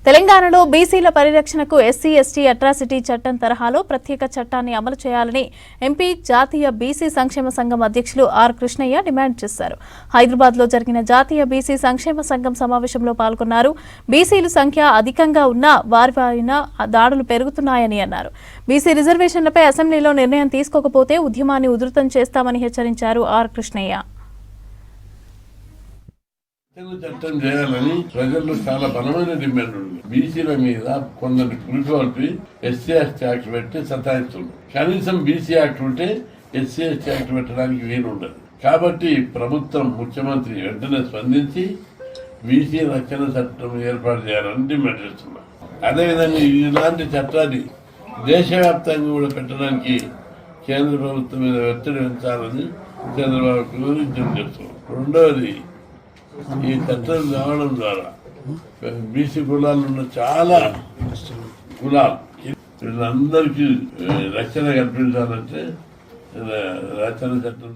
తెలంగాణలో బీసీల పరిరక్షణకు ఎస్సీ ఎస్టీ అట్రాసిటీ చట్టం తరహాలో ప్రత్యేక చట్టాన్ని అమలు చేయాలని ఎంపీ జాతీయ బీసీ సంక్షేమ సంఘం అధ్యక్షులు ఆర్ కృష్ణయ్య డిమాండ్ చేశారు. హైదరాబాద్లో జరిగిన జాతీయ బీసీ సంక్షేమ సంఘం సమావేశంలో పాల్గొన్నారు. బీసీల సంఖ్య అధికంగా ఉన్నా వారిపైన దాడులు పెరుగుతున్నాయని అన్నారు. బీసీ రిజర్వేషన్లపై అసెంబ్లీలో నిర్ణయం తీసుకోకపోతే ఉద్యమాన్ని ఉధృతం చేస్తామని హెచ్చరించారు ఆర్ కృష్ణయ్య. చట్టం చేయాలని ప్రజల్లో చాలా బలమైన డిమాండ్ ఉంది. బీసీల మీద కొందరు పులిపి ఎస్సీ ఎస్టీ యాక్ట్ పెట్టి సతాయిస్తుంది. కనీసం బీసీ యాక్ట్ ఉంటే ఎస్సీ ఎస్టీ యాక్ట్ పెట్టడానికి వీలు ఉండదు. కాబట్టి ప్రభుత్వం ముఖ్యమంత్రి వెంటనే స్పందించి బీసీ రక్షణ చట్టం ఏర్పాటు చేయాలని డిమాండ్ చేస్తున్నారు. అదేవిధంగా ఇలాంటి చట్టాన్ని దేశవ్యాప్తంగా కూడా పెట్టడానికి కేంద్ర ప్రభుత్వం మీద ఒత్తిడి పెంచాలని చంద్రబాబు విజ్ఞప్తి చేస్తున్నారు. రెండవది, ఈ చట్టం రావడం ద్వారా బీసీ కులాలు ఉన్న చాలా కులాలు వీళ్ళందరికీ రక్షణ కల్పించాలంటే రక్షణ చట్టం